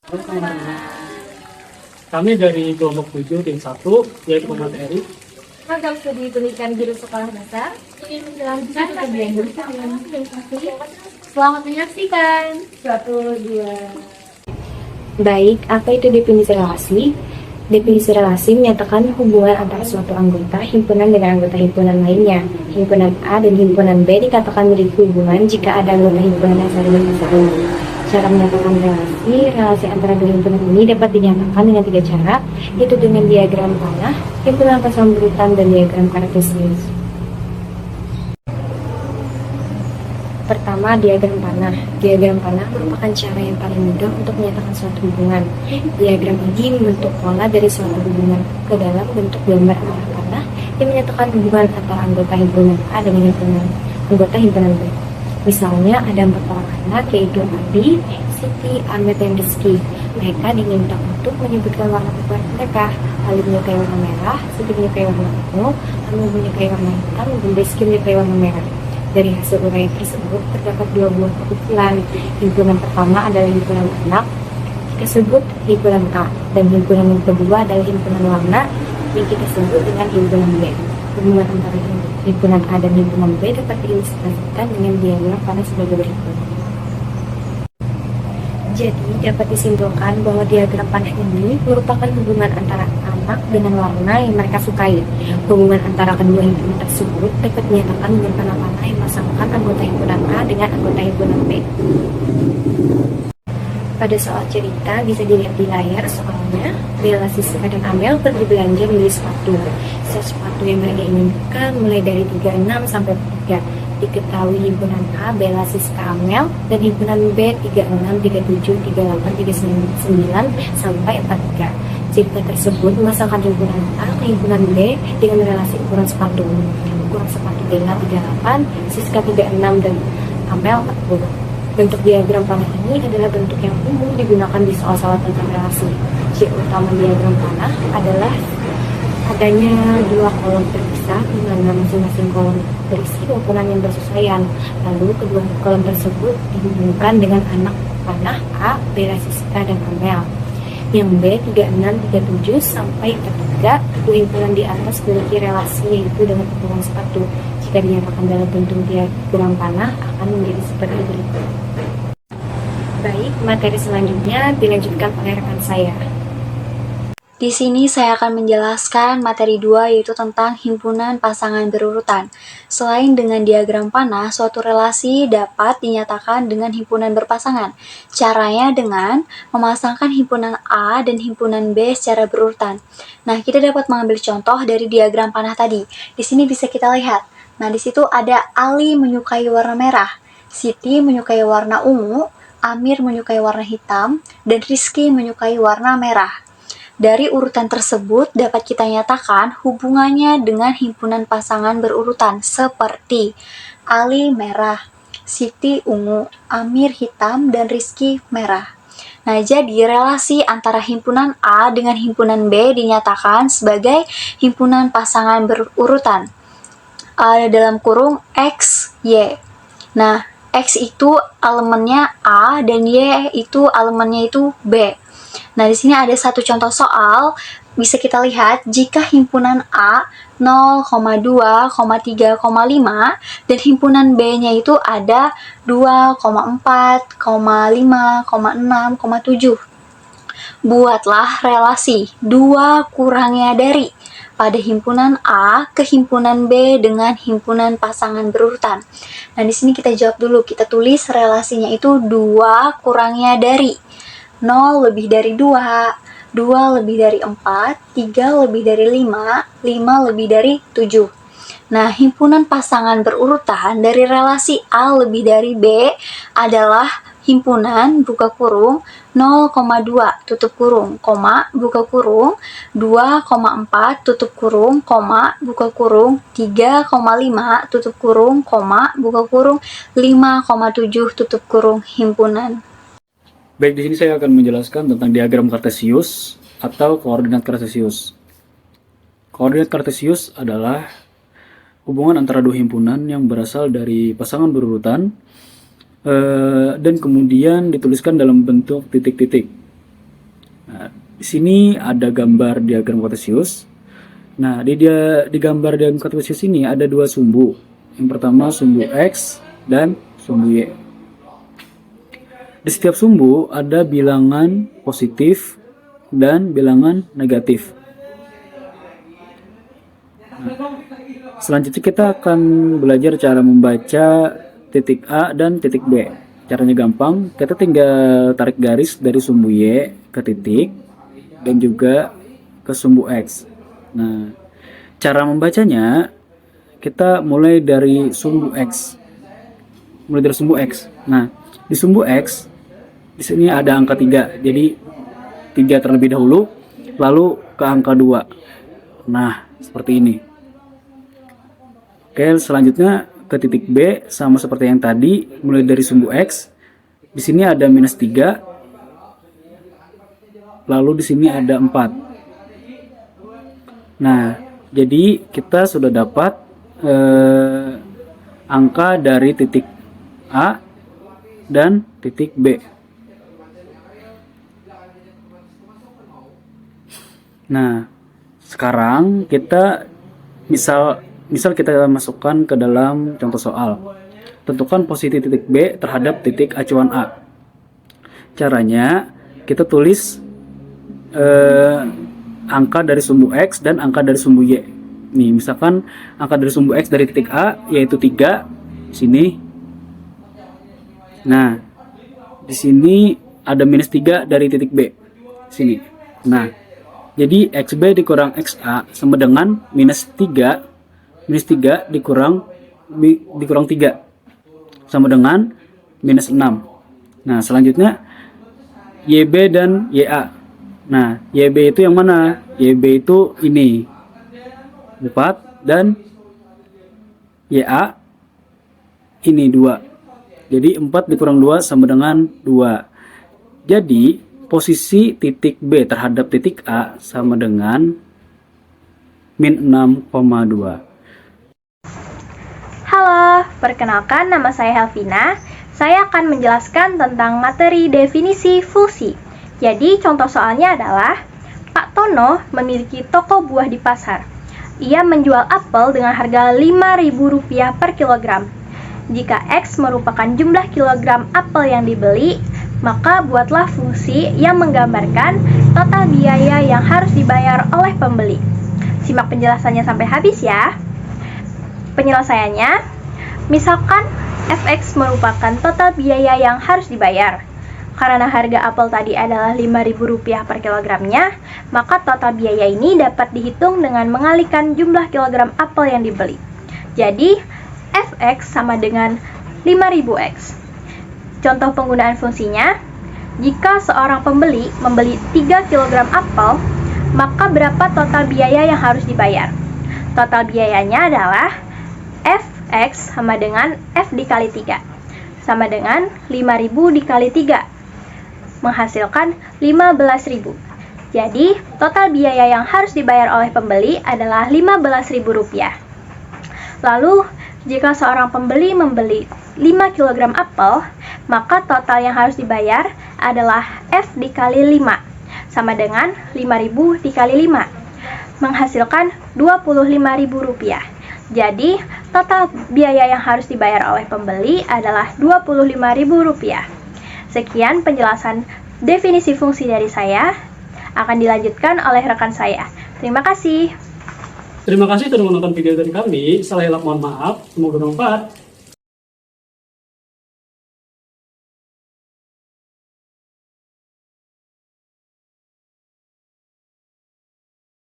Halo teman-teman, kami dari kelompok 7 tim 1 yaitu materi. Program studi pendidikan guru sekolah dasar ingin menjelaskan kajian jurusan dengan organisasi. Selamat menyaksikan. 1, 2. Baik, apa itu definisi relasi? Definisi relasi menyatakan hubungan antara suatu anggota himpunan dengan anggota himpunan lainnya. Himpunan A dan himpunan B dikatakan memiliki hubungan jika ada anggota himpunan yang saling berpasangan. Cara menyatakan relasi antara dua himpunan ini dapat dinyatakan dengan 3 cara, yaitu dengan diagram panah, himpunan pasangan berurutan, dan diagram kartesius. Pertama, diagram panah. Diagram panah merupakan cara yang paling mudah untuk menyatakan suatu hubungan. Diagram ini membentuk pola dari suatu hubungan ke dalam bentuk gambar arah panah yang menyatakan hubungan antara anggota himpunan A dengan anggota himpunan B. Misalnya, ada 4 orang anak, yaitu Adi, Siti, Ahmed, dan Rizky. Mereka diminta untuk menyebutkan warna favorit mereka. Ali menyukai warna merah, Siti menyukai warna ungu, Ahmed menyukai warna hitam, dan Rizky menyukai warna merah. Dari hasil uraian tersebut terdapat 2 buah kesimpulan. Himpunan pertama adalah himpunan anak, kita sebut himpunan A, dan himpunan yang kedua adalah himpunan warna yang kita sebut dengan himpunan B. Hubungan antara himpunan A dan himpunan B dapat diilustrasikan dengan diagram panah sebagai berikut. Jadi, dapat disimpulkan bahwa diagram panah ini merupakan hubungan antara anak dengan warna yang mereka sukai. Hubungan antara kedua himpunan tersebut dapat dinyatakan dengan panah-panah yang memasangkan anggota himpunan A dengan anggota himpunan B. Pada soal cerita bisa dilihat di layar soalnya. Bella, Siska, dan Amel pergi belanja beli sepatu. Sepatu yang mereka inginkan mulai dari 36 sampai 3. Diketahui himpunan A, Bella, Siska, Amel, dan himpunan B 36, 37, 38, 39 sampai 43. Cerita tersebut memasangkan himpunan A ke himpunan B dengan relasi ukuran sepatu. Ukuran sepatu Bella 38, Siska 36, dan Amel 40. Bentuk diagram panah ini adalah bentuk yang umum digunakan di soal-soal tentang relasi. Ciri utama diagram panah adalah adanya 2 kolom terpisah di mana masing-masing kolom berisi ukuran yang bersesuaian. Lalu kedua kolom tersebut dihubungkan dengan anak panah A, Bella, Siska, dan Amel. Yang B 36, 37 sampai 43, kedua himpunan di atas memiliki relasi yaitu dengan ukuran sepatu. Jika dinyatakan dalam bentuk diagram panah akan menjadi seperti berikut. Baik, materi selanjutnya dilanjutkan oleh rekan saya. Di sini saya akan menjelaskan materi 2 yaitu tentang himpunan pasangan berurutan. Selain dengan diagram panah, suatu relasi dapat dinyatakan dengan himpunan berpasangan. Caranya dengan memasangkan himpunan A dan himpunan B secara berurutan. Nah, kita dapat mengambil contoh dari diagram panah tadi. Di sini bisa kita lihat. Nah, di situ ada Ali menyukai warna merah, Siti menyukai warna ungu, Amir menyukai warna hitam, dan Rizky menyukai warna merah. Dari urutan tersebut dapat kita nyatakan hubungannya dengan himpunan pasangan berurutan seperti Ali merah, Siti ungu, Amir hitam, dan Rizky merah. Nah, jadi relasi antara himpunan A dengan himpunan B dinyatakan sebagai himpunan pasangan berurutan. Ada dalam kurung X, Y. Nah, X itu elemennya A dan Y itu elemennya itu B. Nah, di sini ada satu contoh soal, bisa kita lihat jika himpunan A 0,2,3,5 dan himpunan B-nya itu ada 2,4,5,6,7. Buatlah relasi 2 kurangnya dari pada himpunan A ke himpunan B dengan himpunan pasangan berurutan. Nah, di sini kita jawab dulu, kita tulis relasinya itu 2 kurangnya dari 0 lebih dari 2, 2 lebih dari 4, 3 lebih dari 5, 5 lebih dari 7. Nah, himpunan pasangan berurutan dari relasi A lebih dari B adalah himpunan buka kurung 0,2 tutup kurung, koma, buka kurung 2,4 tutup kurung, koma, buka kurung 3,5 tutup kurung, koma, buka kurung 5,7 tutup kurung himpunan. Baik, di sini saya akan menjelaskan tentang diagram kartesius atau koordinat kartesius. Koordinat kartesius adalah hubungan antara dua himpunan yang berasal dari pasangan berurutan dan kemudian dituliskan dalam bentuk titik-titik. Nah, di sini ada gambar diagram kartesius. Nah, di gambar diagram kartesius ini ada dua sumbu. Yang pertama sumbu X dan sumbu Y. Di setiap sumbu ada bilangan positif dan bilangan negatif. Nah, selanjutnya kita akan belajar cara membaca titik A dan titik B. Caranya gampang, kita tinggal tarik garis dari sumbu Y ke titik dan juga ke sumbu X. Nah, cara membacanya kita mulai dari sumbu X. Nah, di sumbu X di sini ada angka 3. Jadi 3 terlebih dahulu lalu ke angka 2. Nah, seperti ini. Oke, selanjutnya ke titik B sama seperti yang tadi, mulai dari sumbu X. Di sini ada -3. Lalu di sini ada 4. Nah, jadi kita sudah dapat angka dari titik A dan titik B. Nah, sekarang kita misal kita masukkan ke dalam contoh soal. Tentukan posisi titik B terhadap titik acuan A. Caranya kita tulis angka dari sumbu X dan angka dari sumbu Y. Nih, misalkan angka dari sumbu X dari titik A yaitu 3 sini. Nah, di sini ada -3 dari titik B sini. Nah, jadi XB dikurang XA sama dengan -3 dikurang 3 sama dengan -6. Nah, selanjutnya YB dan YA. Nah, YB itu yang mana? YB itu ini 4 dan YA ini 2. Jadi 4 dikurang 2 sama dengan 2. Jadi posisi titik B terhadap titik A sama dengan -6,2. Halo, perkenalkan nama saya Helvina. Saya akan menjelaskan tentang materi definisi fungsi. Jadi contoh soalnya adalah Pak Tono memiliki toko buah di pasar. Ia menjual apel dengan harga Rp5.000 per kilogram. Jika X merupakan jumlah kilogram apel yang dibeli, maka buatlah fungsi yang menggambarkan total biaya yang harus dibayar oleh pembeli. Simak penjelasannya sampai habis ya. Penyelesaiannya, misalkan Fx merupakan total biaya yang harus dibayar. Karena harga apel tadi adalah Rp5.000 per kilogramnya, maka total biaya ini dapat dihitung dengan mengalihkan jumlah kilogram apel yang dibeli. Jadi, Fx sama dengan 5.000x. Contoh penggunaan fungsinya, jika seorang pembeli membeli 3 kg apel, maka berapa total biaya yang harus dibayar? Total biayanya adalah Fx sama dengan F dikali 3, sama dengan 5.000 dikali 3. Menghasilkan 15.000. Jadi, total biaya yang harus dibayar oleh pembeli adalah Rp15.000. Lalu, jika seorang pembeli membeli 5 kg apel, maka total yang harus dibayar adalah F dikali 5, sama dengan 5.000 dikali 5, menghasilkan Rp25.000. Jadi, total biaya yang harus dibayar oleh pembeli adalah Rp25.000. Sekian penjelasan definisi fungsi dari saya. Akan dilanjutkan oleh rekan saya. Terima kasih. Terima kasih sudah menonton video dari kami. Salah hilap mohon maaf. Semoga bermanfaat.